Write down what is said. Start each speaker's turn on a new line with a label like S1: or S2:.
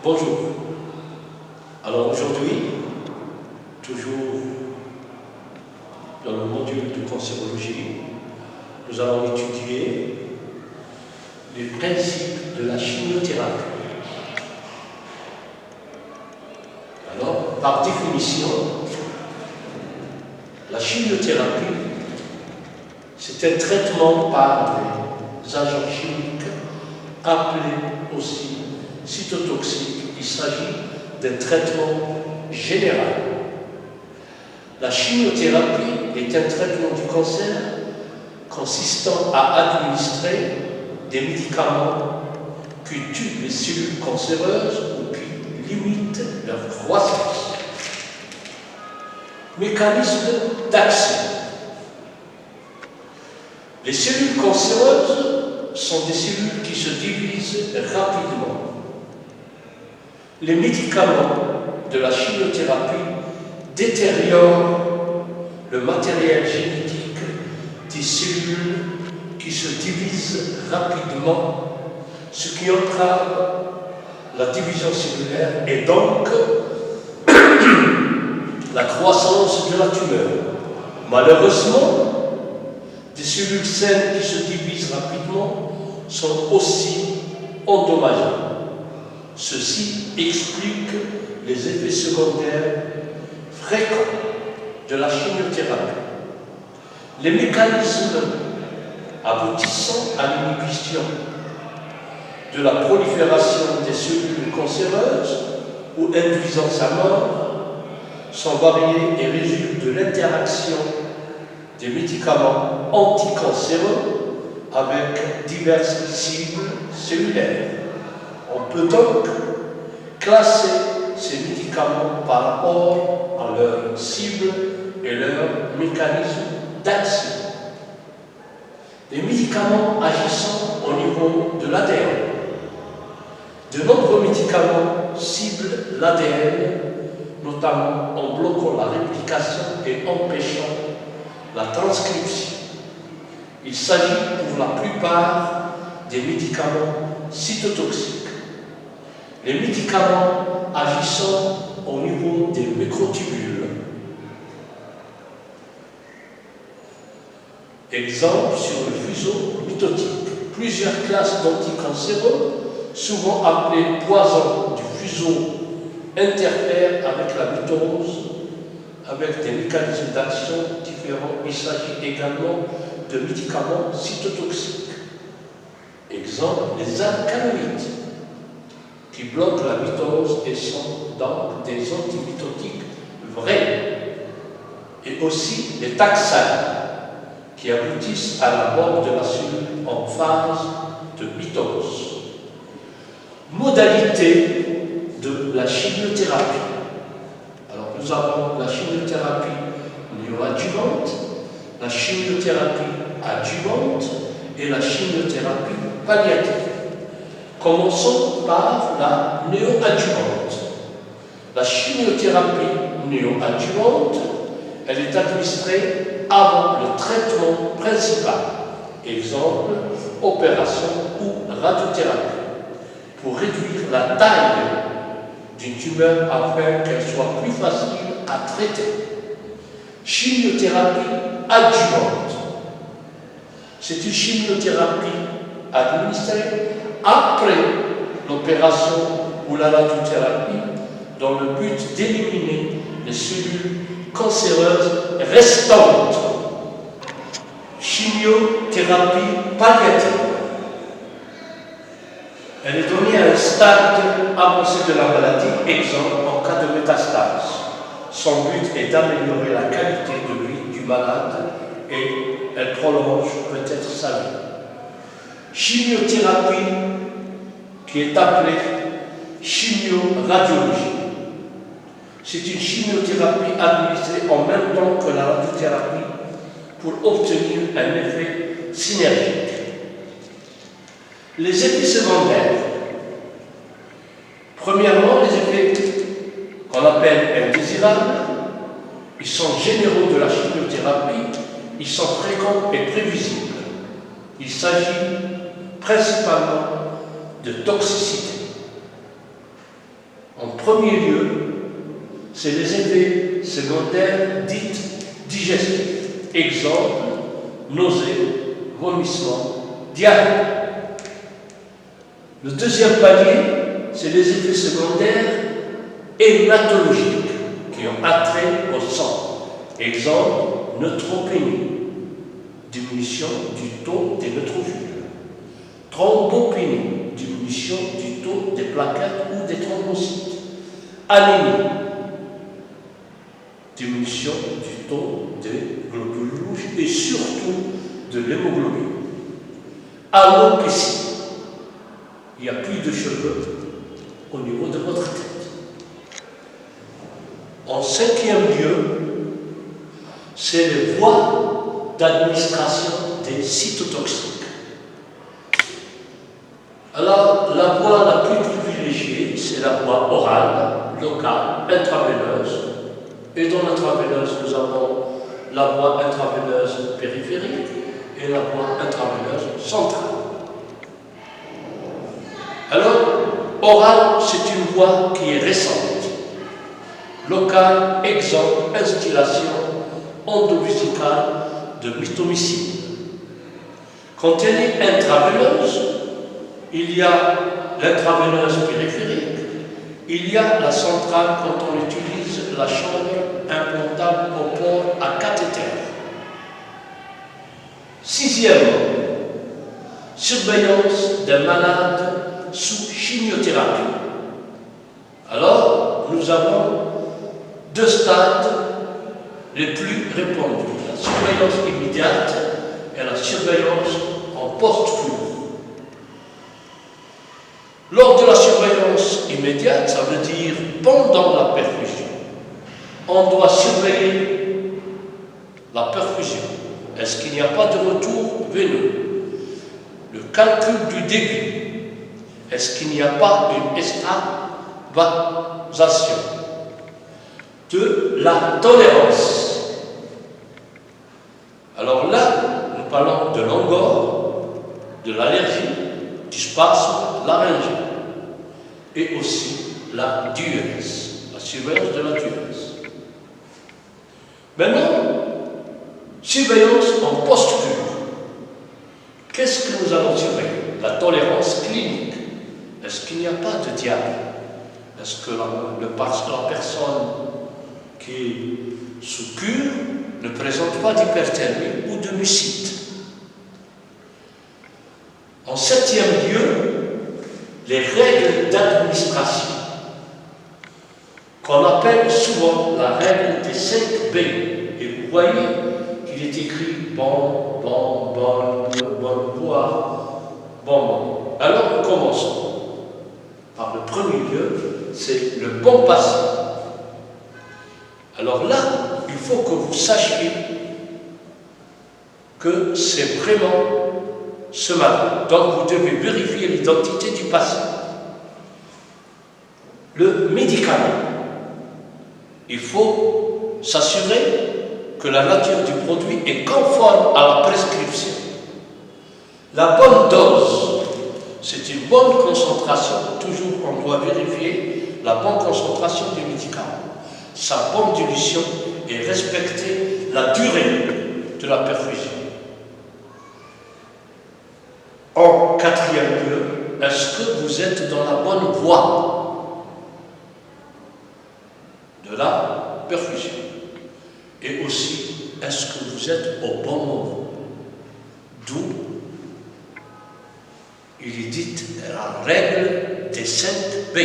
S1: Bonjour. Alors aujourd'hui, toujours dans le module de cancérologie, nous allons étudier les principes de la chimiothérapie. Alors, par définition, la chimiothérapie, c'est un traitement par des agents chimiques appelés aussi cytotoxiques. Il s'agit d'un traitement général. La chimiothérapie est un traitement du cancer consistant à administrer des médicaments qui tuent les cellules cancéreuses ou qui limitent leur croissance. Mécanisme d'action. Les cellules cancéreuses sont des cellules qui se divisent rapidement. Les médicaments de la chimiothérapie détériorent le matériel génétique des cellules qui se divisent rapidement, ce qui entrave la division cellulaire et donc la croissance de la tumeur. Malheureusement, des cellules saines qui se divisent rapidement sont aussi endommagées. Ceci explique les effets secondaires fréquents de la chimiothérapie. Les mécanismes aboutissant à l'inhibition de la prolifération des cellules cancéreuses ou induisant sa mort sont variés et résultent de l'interaction des médicaments anticancéreux avec diverses cibles cellulaires. On peut donc classer ces médicaments par rapport à leur cible et leur mécanisme d'action. Les médicaments agissant au niveau de l'ADN. De nombreux médicaments ciblent l'ADN, notamment en bloquant la réplication et empêchant la transcription. Il s'agit pour la plupart des médicaments cytotoxiques. Les médicaments agissant au niveau des microtubules. Exemple sur le fuseau mitotique. Plusieurs classes d'anticancéreux, souvent appelés poisons du fuseau, interfèrent avec la mitose, avec des mécanismes d'action différents. Il s'agit également de médicaments cytotoxiques. Exemple, les alcaloïdes, qui bloquent la mitose et sont donc des antimitotiques vrais. Et aussi les taxanes, qui aboutissent à la mort de la cellule en phase de mitose. Modalité de la chimiothérapie. Alors nous avons la chimiothérapie néoadjuvante, la chimiothérapie adjuvante et la chimiothérapie palliative. Commençons par la néoadjuvante. La chimiothérapie néoadjuvante, elle est administrée avant le traitement principal. Exemple, opération ou radiothérapie, pour réduire la taille d'une tumeur afin qu'elle soit plus facile à traiter. Chimiothérapie adjuvante. C'est une chimiothérapie administrée après l'opération ou la radiothérapie dans le but d'éliminer les cellules cancéreuses restantes. Chimiothérapie palliative. Elle est donnée à un stade avancé de la maladie, exemple en cas de métastase. Son but est d'améliorer la qualité de vie du malade et elle prolonge peut-être sa vie. Chimiothérapie qui est appelée chimioradiologie. C'est une chimiothérapie administrée en même temps que la radiothérapie pour obtenir un effet synergique. Les effets secondaires. Premièrement, les effets qu'on appelle indésirables. Ils sont généraux de la chimiothérapie, ils sont fréquents et prévisibles. Il s'agit principalement de toxicité. premier lieu, c'est les effets secondaires dits digestifs. Exemple, nausées, vomissements, diarrhée. Le deuxième palier, c'est les effets secondaires hématologiques qui ont attrait au sang. Exemple, neutropénie, diminution du taux des neutrophiles. Thrombopénie, diminution du taux des plaquettes ou des thrombocytes. Anémie, diminution du taux des globules rouges et surtout de l'hémoglobine. Alopécie, il n'y a plus de cheveux au niveau de votre tête. En cinquième lieu, c'est les voies d'administration des cytotoxiques. Alors, la voie la plus privilégiée, c'est la voie orale, locale, intraveineuse. Et dans l'intraveineuse, nous avons la voie intraveineuse périphérique et la voie intraveineuse centrale. Alors, orale, c'est une voie qui est récente. Locale, exemple, instillation endovésicale de mitomycine. Quand elle est intraveineuse, il y a l'intraveineuse périphérique, il y a la centrale quand on utilise la chambre implantable au port à cathéter. Sixièmement, surveillance des malades sous chimiothérapie. Alors, nous avons deux stades les plus répandus, la surveillance immédiate et la surveillance en post-cure. Lors de la surveillance immédiate, ça veut dire pendant la perfusion, on doit surveiller la perfusion. Est-ce qu'il n'y a pas de retour veineux? Le calcul du débit. Est-ce qu'il n'y a pas une extravasation? De la tolérance. Alors là, nous parlons de l'angor, de l'allergie, du spasme laryngé et aussi la diurèse, la surveillance de la diurèse. Maintenant, surveillance en post-cure. Qu'est-ce que nous allons surveiller? La tolérance clinique. Est-ce qu'il n'y a pas de diabète? Est-ce que la personne qui est sous cure ne présente pas d'hyperthermie ou de mucite? En septième lieu, les règles d'administration, qu'on appelle souvent la règle des 5 B. Et vous voyez qu'il est écrit bon, bon, bonne, boire, bon. Alors nous commençons. Par le premier lieu, c'est le bon patient. Alors là, il faut que vous sachiez que c'est vraiment ce malade. Donc vous devez vérifier l'identité du patient. Le médicament. Il faut s'assurer que la nature du produit est conforme à la prescription. La bonne dose, c'est une bonne concentration. Toujours, on doit vérifier la bonne concentration du médicament. Sa bonne dilution et respecter la durée de la perfusion. En quatrième lieu, est-ce que vous êtes dans la bonne voie de la perfusion? Et aussi, est-ce que vous êtes au bon moment? D'où il est dit la règle des 5 B.